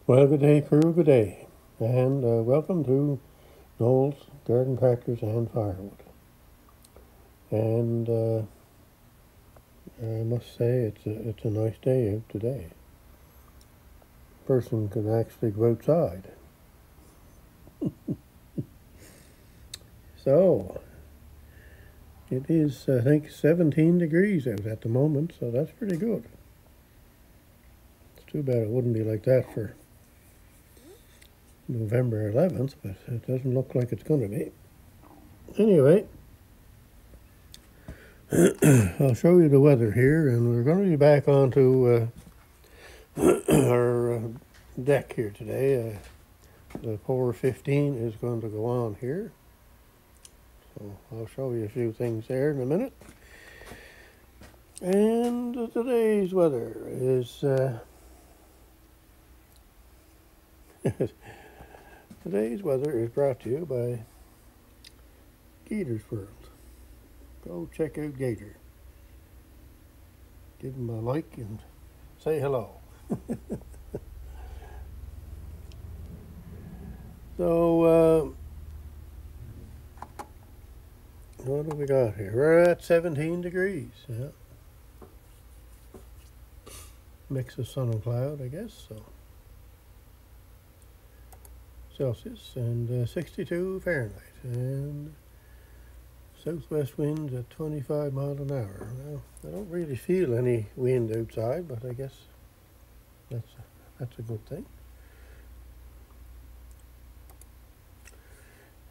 Well, good day, crew, good day, and welcome to Noel's Garden Tractors and Firewood. And I must say, it's a nice day out today. Person can actually go outside. So it is, I think, 17 degrees out at the moment, so that's pretty good. It's too bad it wouldn't be like that for November 11th, but it doesn't look like it's going to be. Anyway, I'll show you the weather here, and we're going to be back onto our deck here today. The Por15 is going to go on here, so I'll show you a few things there in a minute. And today's weather is today's weather is brought to you by Gator's World. Go check out Gator. Give him a like and say hello. So, what do we got here? We're at 17 degrees. Yeah. Mix of sun and cloud, I guess. So, Celsius and 62 Fahrenheit. And southwest winds at 25 miles an hour. Well, I don't really feel any wind outside, but I guess that's a good thing.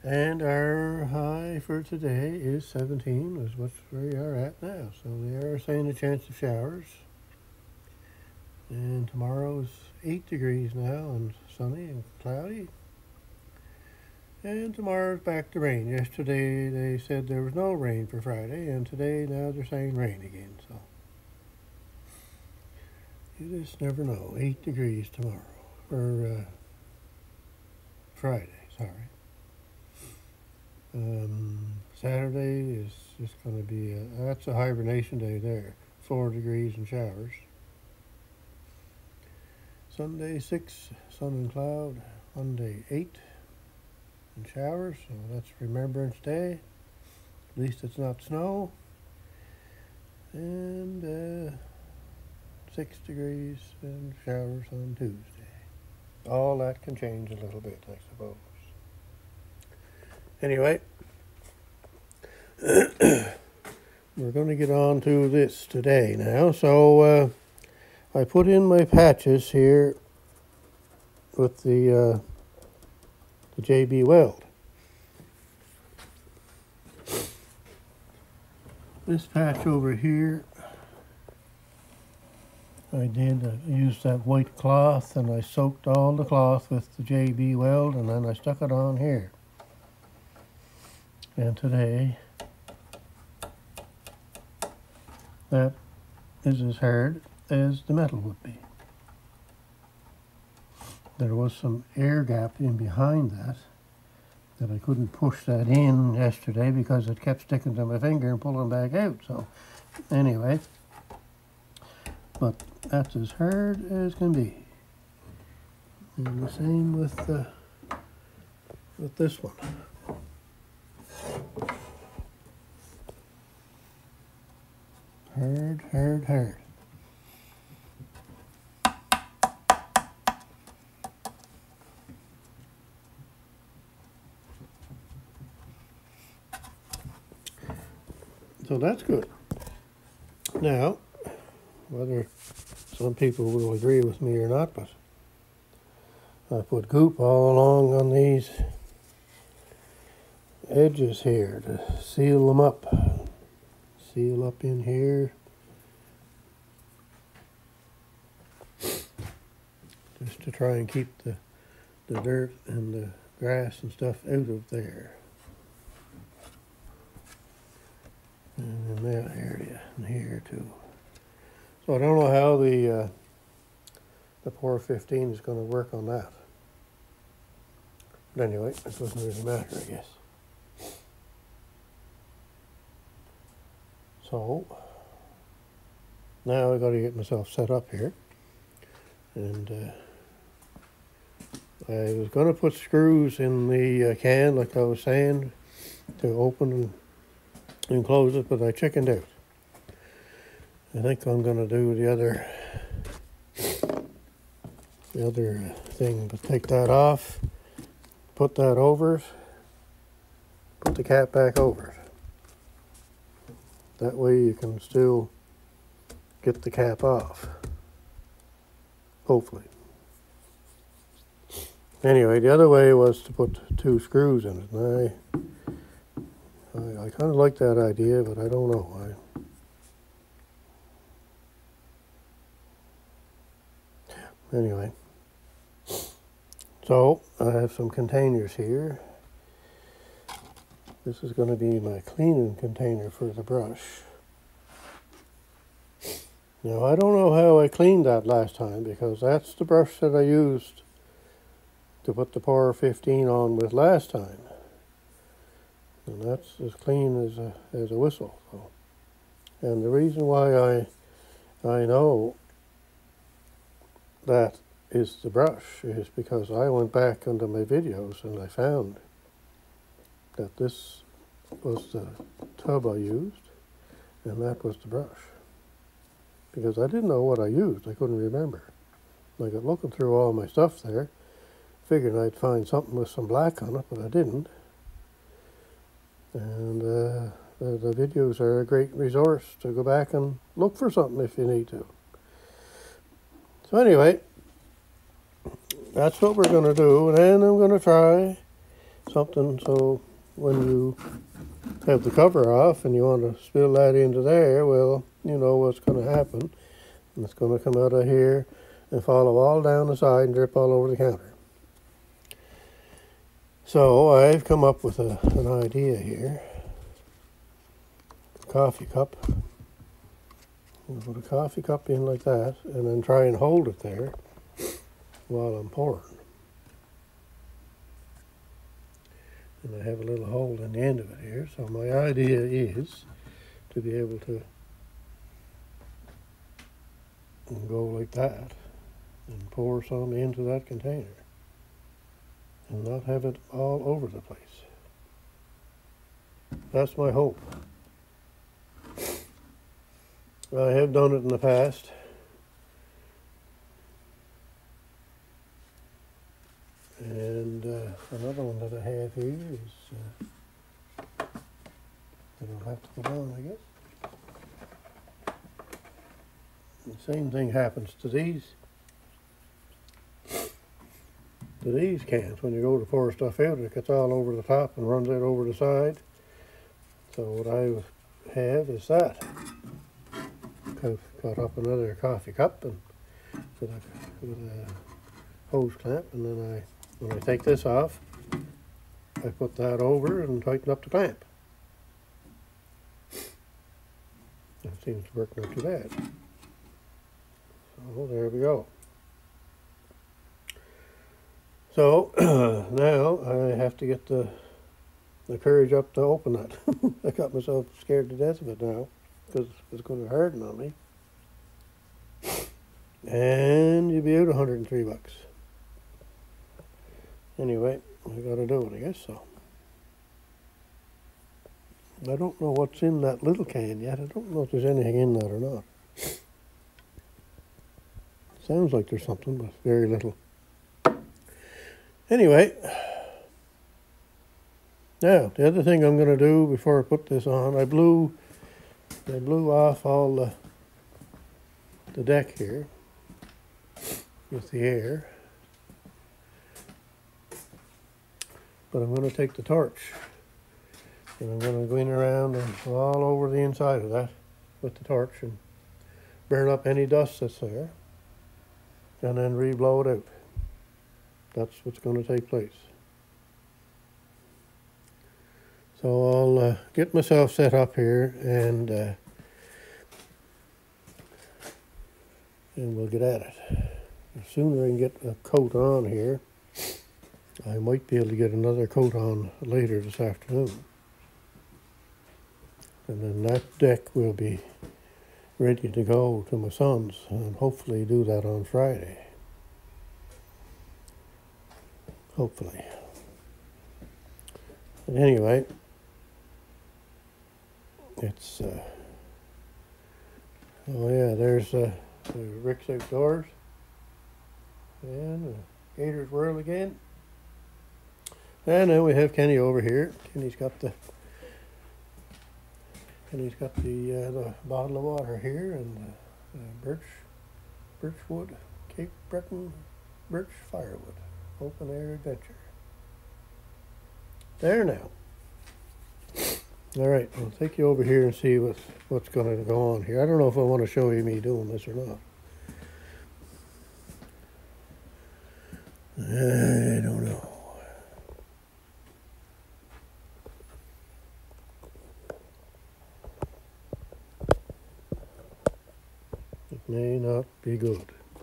And our high for today is 17, is what we are at now. So they are saying a chance of showers. And tomorrow is 8 degrees now and sunny and cloudy. And tomorrow's back to rain. Yesterday they said there was no rain for Friday, and today now they're saying rain again. So you just never know. 8 degrees tomorrow, or Friday, sorry. Saturday is just going to be, that's a hibernation day there, 4 degrees and showers. Sunday 6, sun and cloud. Monday 8 and showers, so that's Remembrance Day. At least it's not snow. And 6 degrees and showers on Tuesday. All that can change a little bit, I suppose. Anyway, we're going to get on to this today now. So I put in my patches here with the JB Weld. This patch over here, I used that white cloth, and I soaked all the cloth with the JB Weld, and then I stuck it on here. And today, that is as hard as the metal would be. There was some air gap in behind that I couldn't push that in yesterday because it kept sticking to my finger and pulling back out. So anyway, but that's as hard as can be. And the same with this one. Hard, hard, hard. So that's good. Now, whether some people will agree with me or not, but I put goop all along on these edges here to seal them up. Seal up in here. Just to try and keep the dirt and the grass and stuff out of there. And in that area, and here too. So I don't know how the Por15 is going to work on that. But anyway, it doesn't really matter, I guess. So now I got to get myself set up here, and I was going to put screws in the can, like I was saying, to open and close it, but I chickened out. I think I'm going to do the other thing, but take that off, put that over it, put the cap back over it. That way you can still get the cap off, hopefully. Anyway, the other way was to put 2 screws in it, and I kind of like that idea, but I don't know. Anyway, so I have some containers here. This is going to be my cleaning container for the brush. Now, I don't know how I cleaned that last time, because that's the brush that I used to put the Por15 on with last time. And that's as clean as a whistle. So. And the reason why I know that is the brush is because I went back into my videos and I found that this was the tub I used and that was the brush. Because I didn't know what I used, I couldn't remember. I got looking through all my stuff there, figured I'd find something with some black on it, but I didn't. And the videos are a great resource to go back and look for something if you need to. So anyway, that's what we're going to do, and then I'm going to try something so when you have the cover off and you want to spill that into there, well, you know what's going to happen. And it's going to come out of here and follow all down the side and drip all over the counter. So I've come up with an idea here. Coffee cup. I'll put a coffee cup in like that and then try and hold it there while I'm pouring. And I have a little hole in the end of it here. So my idea is to be able to go like that and pour some into that container and not have it all over the place. That's my hope. I have done it in the past. And another one that I have here is it'll have to go on, I guess. The same thing happens to these cans. When you go to pour stuff out, it gets all over the top and runs out over the side. So what I have is that. I've cut up another coffee cup and with a hose clamp, and then when I take this off, I put that over and tighten up the clamp. That seems to work not too bad. So there we go. So now I have to get the courage up to open that. I got myself scared to death of it now because it's going to harden on me. And you'll be out $103. Anyway, I gotta do it, I guess so. I don't know what's in that little can yet. I don't know if there's anything in that or not. Sounds like there's something, but very little. Anyway, now the other thing I'm going to do before I put this on, I blew off all the deck here with the air. But I'm going to take the torch and I'm going to go in around and all over the inside of that with the torch and burn up any dust that's there and then re-blow it out. That's what's going to take place. So I'll get myself set up here and we'll get at it. The sooner I can get a coat on here, I might be able to get another coat on later this afternoon. And then that deck will be ready to go to my son's and hopefully do that on Friday. hopefully. But anyway, it's oh yeah, there's the Rick's Outdoors and Gator's World again. And now we have Kenny over here. Kenny's got the bottle of water here, and birchwood, Cape Breton birch firewood, open air adventure. There now. All right, I'll take you over here and see what's going to go on here. I don't know if I want to show you me doing this or not. I don't know. It may not be good.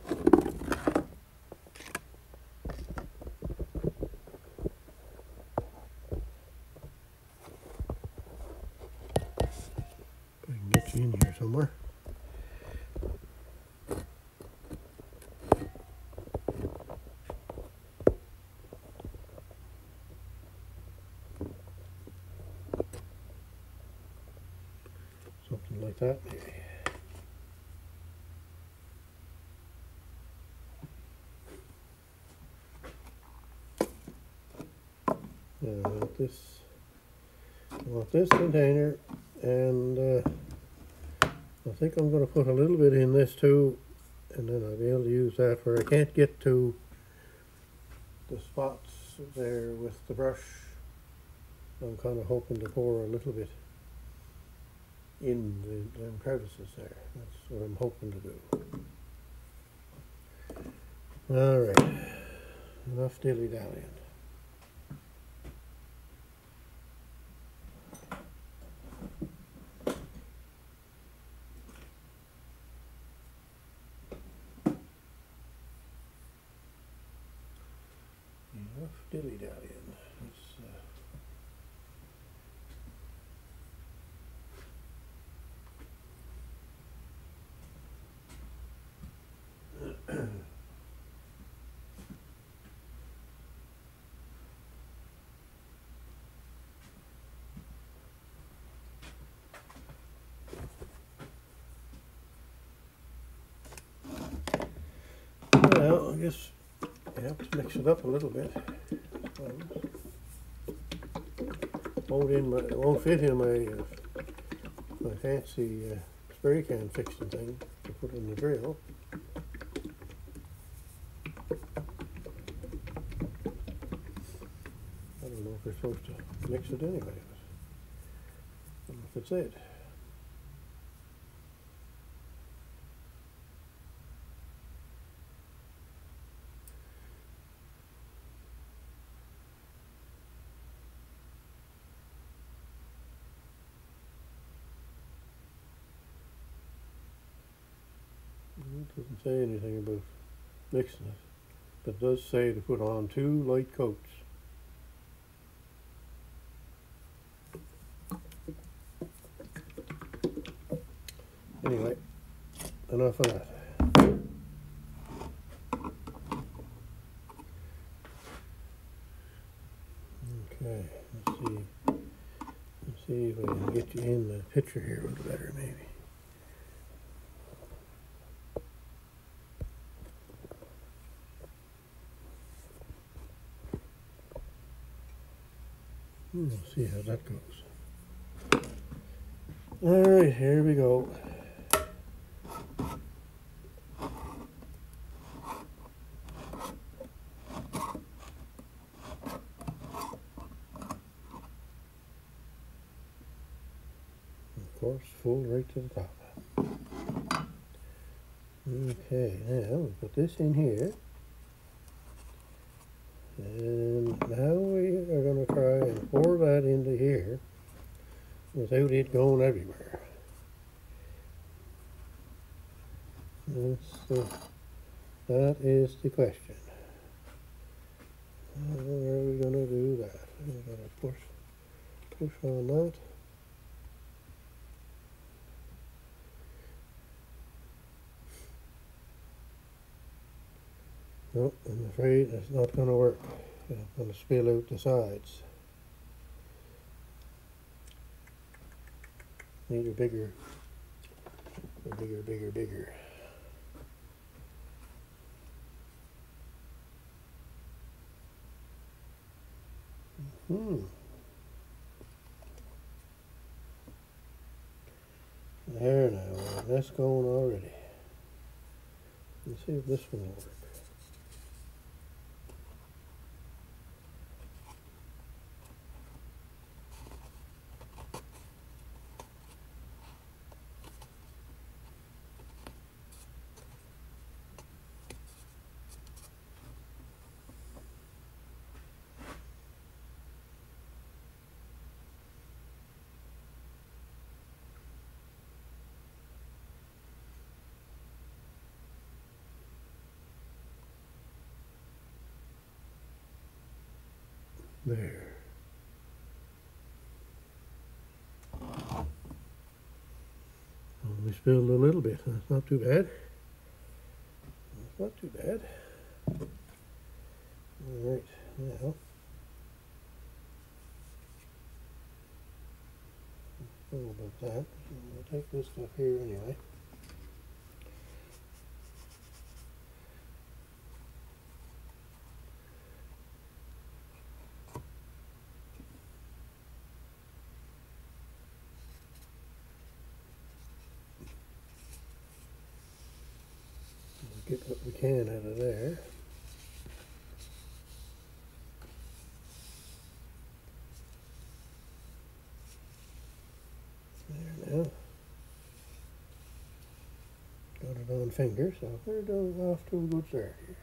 I can get you in here somewhere. Something like that, maybe. I want this container, and I think I'm going to put a little bit in this too, and then I'll be able to use that where I can't get to the spots there with the brush. I'm kind of hoping to pour a little bit in the crevices there. That's what I'm hoping to do. All right, enough dilly-dallying. Enough dilly-dallying. Well, I guess you have to mix it up a little bit. It won't fit in my fancy spray can fixing thing to put in the drill. I don't know if we're supposed to mix it anyway, but I don't know if it's it. It doesn't say anything about mixing it, but it does say to put on 2 light coats. Anyway, enough of that. Okay, let's see if I can get you in the picture here a little better, maybe. We'll see how that goes. All right, here we go. Of course, full right to the top. Okay, now we put this in here. And now we are going to try and pour that into here without it going everywhere. That is the question. How are we going to do that? We're going to push on that. No, I'm afraid it's not going to work. I'm going to spill out the sides. These are bigger. They're bigger. There now, that's going already. Let's see if this one will work. There. We spilled a little bit. That's not too bad. That's not too bad. All right, now a little about that. We'll take this stuff here anyway. Get what we can out of there. There now. Got it on finger, so we're going off to a good start here.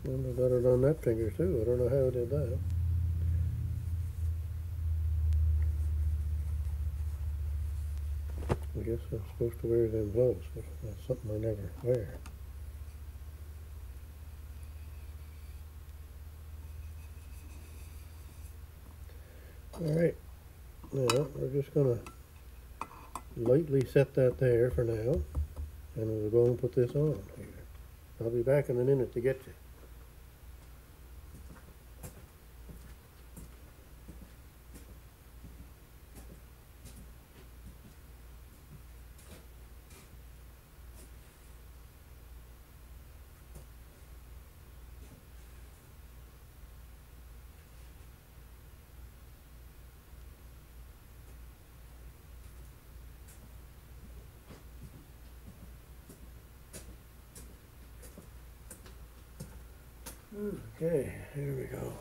And I got it on that finger too. I don't know how I did that. I guess I'm supposed to wear them gloves, but that's something I never wear. Alright, now we're just going to lightly set that there for now, and we'll go and put this on here. I'll be back in a minute to get you. Okay, here we go.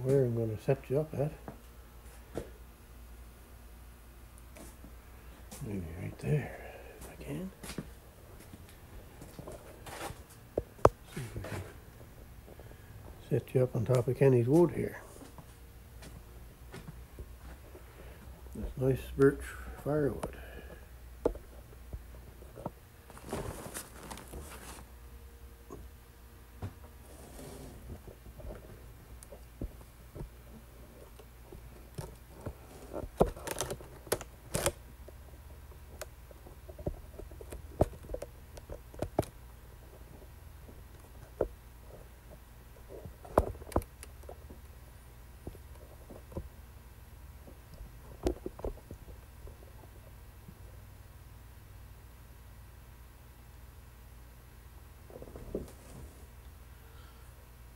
Where I'm going to set you up at. Maybe right there, if I can. See if I can set you up on top of Kenny's wood here. This nice birch firewood.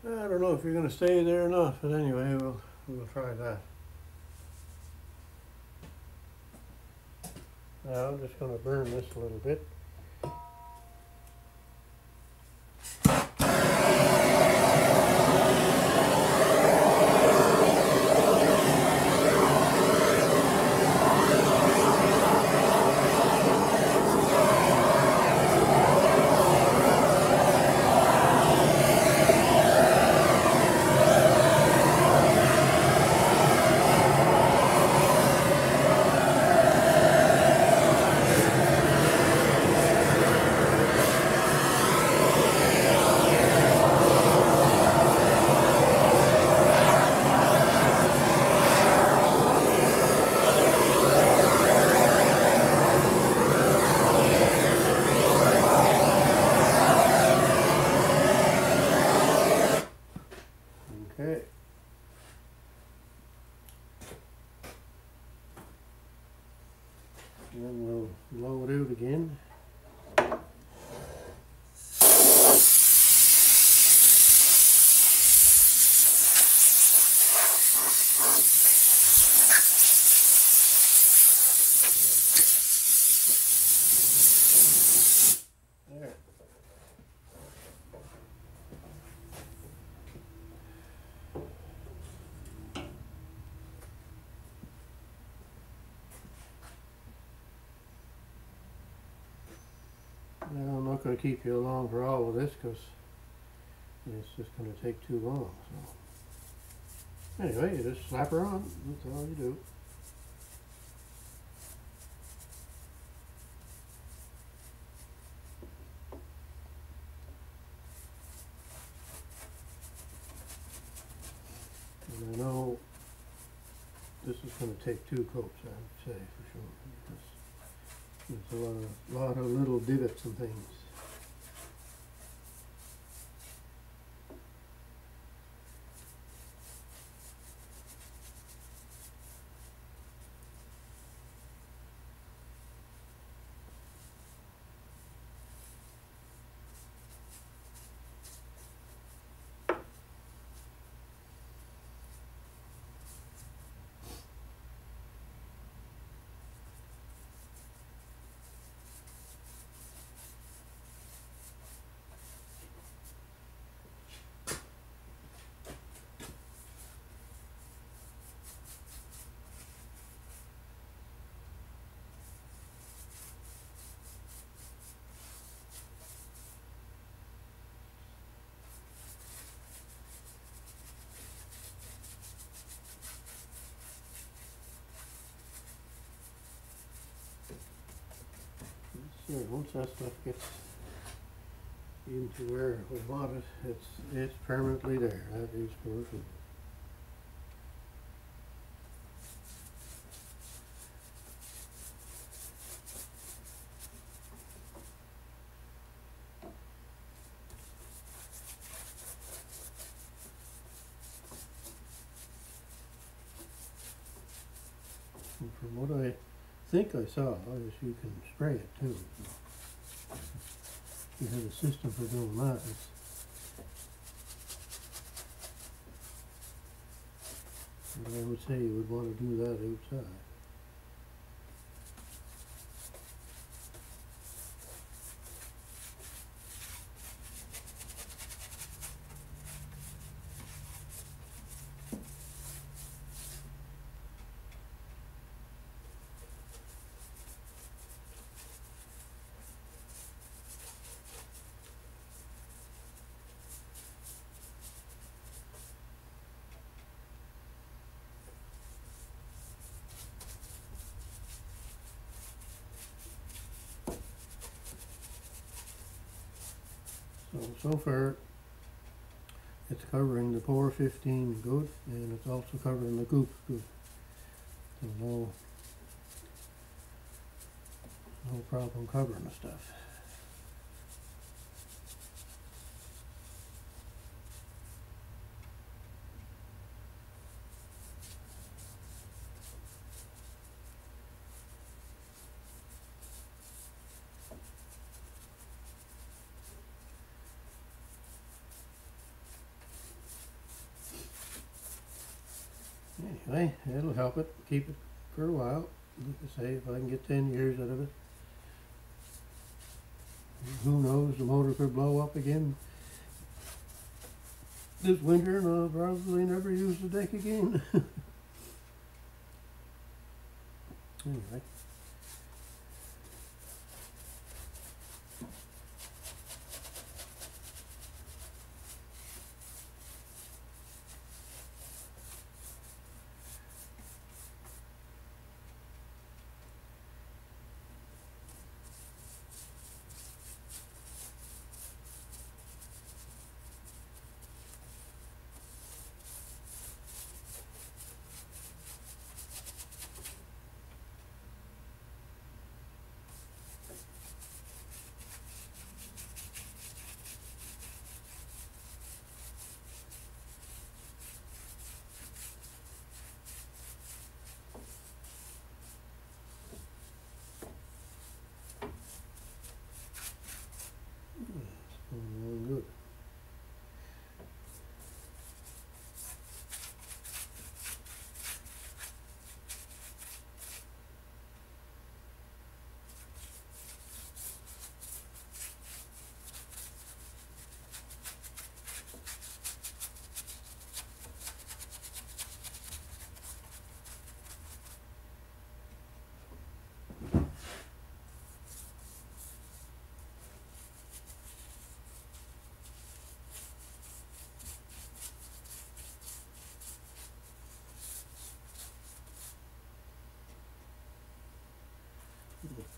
I don't know if you're going to stay there or not, but anyway, we'll try that. Now I'm just going to burn this a little bit. Okay. And then we'll blow it out again. There. Now, I'm not going to keep you along for all of this because it's just going to take too long. So anyway, you just slap her on. That's all you do. And I know this is going to take 2 coats, I would say, for sure, because there's a lot of little divots and things. So once that stuff gets into where we want it, it's permanently there. That is for sure. And from what I think I saw is you can spray it too. So you have a system for doing that. But I would say you would want to do that outside. So far it's covering the Por15 good, and it's also covering the goop good. So no problem covering the stuff. Anyway, it'll help it, keep it for a while. Like I say, if I can get 10 years out of it. Who knows, the motor could blow up again this winter and I'll probably never use the deck again. Anyway.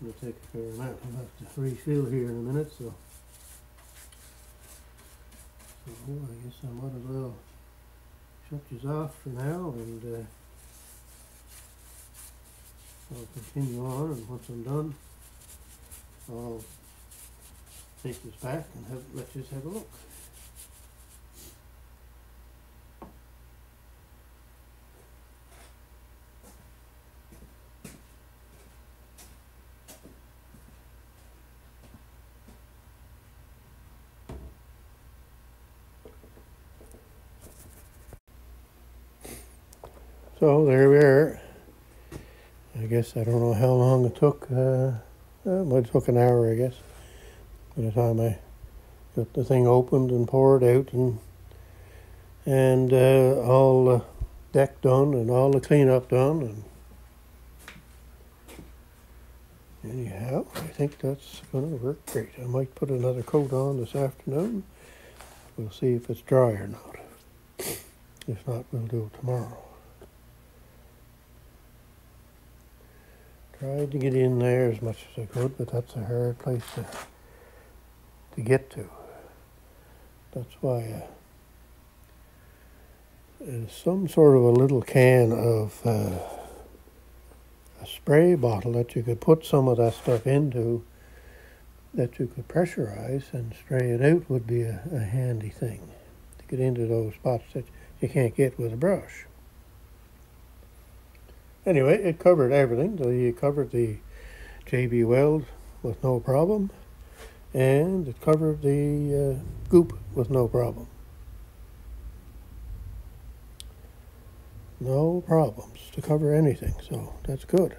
It'll take a fair amount. I'll have to refill here in a minute, so I guess I might as well shut these off for now, and I'll continue on, and once I'm done, I'll take this back and let you have a look. So there we are. I guess I don't know how long it took. It might have took an hour, I guess, by the time I got the thing opened and poured out, and all the deck done and all the cleanup done. And anyhow, I think that's going to work great. I might put another coat on this afternoon. We'll see if it's dry or not. If not, we'll do it tomorrow. Tried to get in there as much as I could, but that's a hard place to get to. That's why some sort of a little can of a spray bottle that you could put some of that stuff into, that you could pressurize and spray it out, would be a handy thing to get into those spots that you can't get with a brush. Anyway, it covered everything. It covered the JB weld with no problem, and it covered the goop with no problem. No problems to cover anything, so that's good.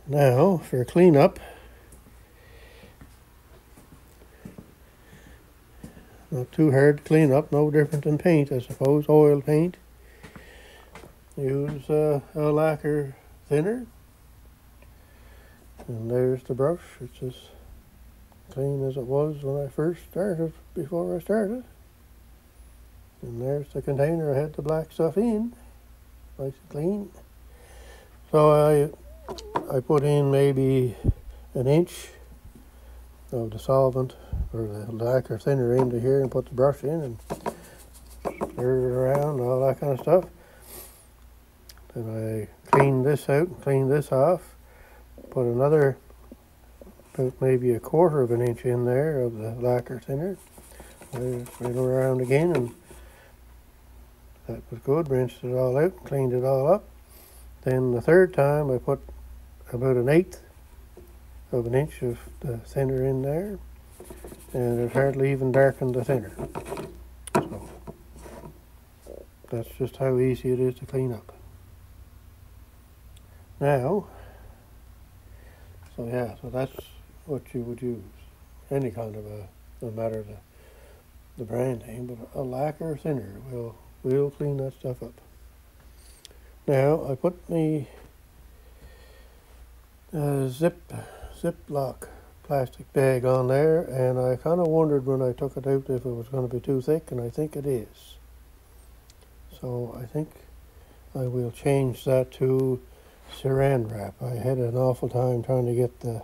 Now, for cleanup, not too hard to clean up, no different than paint, I suppose, oil paint. Use a lacquer thinner, and there's the brush. It's as clean as it was when I first started, before I started. And there's the container I had the black stuff in, nice and clean. So I put in maybe an inch of the solvent or the lacquer thinner into here and put the brush in and stir it around and all that kind of stuff. Then I cleaned this out and cleaned this off, put another about maybe a quarter of an inch in there of the lacquer thinner, right around again, and that was good. Rinsed it all out, cleaned it all up. Then the third time I put about an eighth of an inch of the thinner in there, and it hardly even darkened the thinner. So that's just how easy it is to clean up. Now, so that's what you would use. Any kind of no matter the brand name, but a lacquer thinner will clean that stuff up. Now, I put the Ziploc plastic bag on there, and I kind of wondered when I took it out if it was going to be too thick, and I think it is. So I think I will change that to Saran wrap. I had an awful time trying to get the,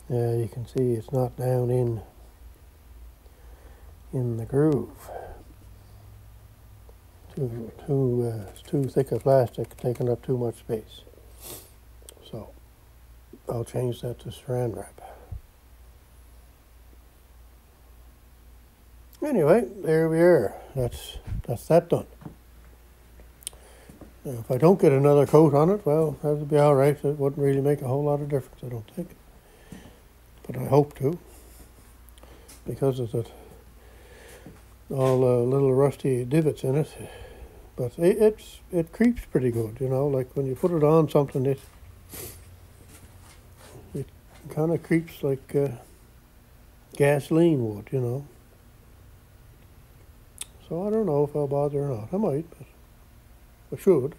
you can see it's not down in the groove. Too thick a plastic, taking up too much space. So I'll change that to Saran wrap. Anyway, there we are. That's that done. Now, if I don't get another coat on it, well, that would be all right. It wouldn't really make a whole lot of difference, I don't think. But I hope to, because of all the little rusty divots in it. But it creeps pretty good, you know. Like when you put it on something, it kind of creeps like gasoline would, you know. So I don't know if I'll bother or not. I might, but I should,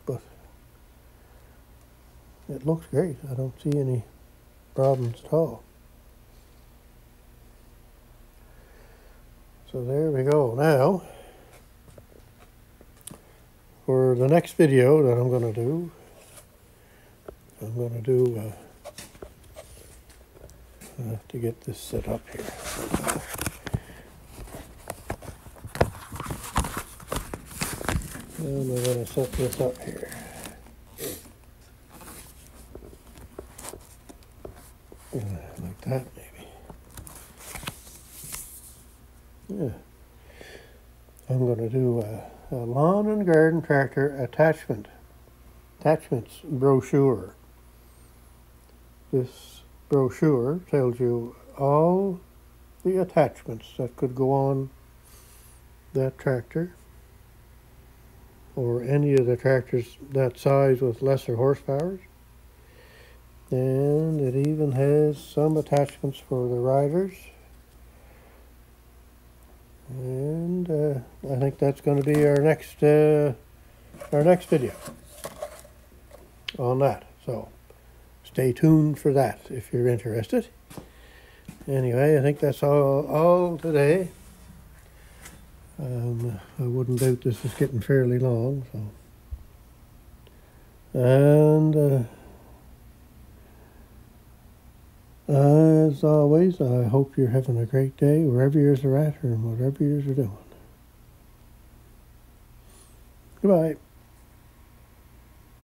but it looks great. I don't see any problems at all. So there we go. Now, for the next video that I'm going to do, I'm going to do to get this set up here. And we're going to set this up here. Like that, maybe. Yeah. I'm going to do a lawn and garden tractor attachments brochure. This brochure tells you all the attachments that could go on that tractor, or any of the tractors that size with lesser horsepower. And it even has some attachments for the riders. And I think that's going to be our next video on that. So stay tuned for that if you're interested. Anyway, I think that's all today. I wouldn't doubt this is getting fairly long. So, and as always, I hope you're having a great day wherever you're at or whatever you're doing. Goodbye.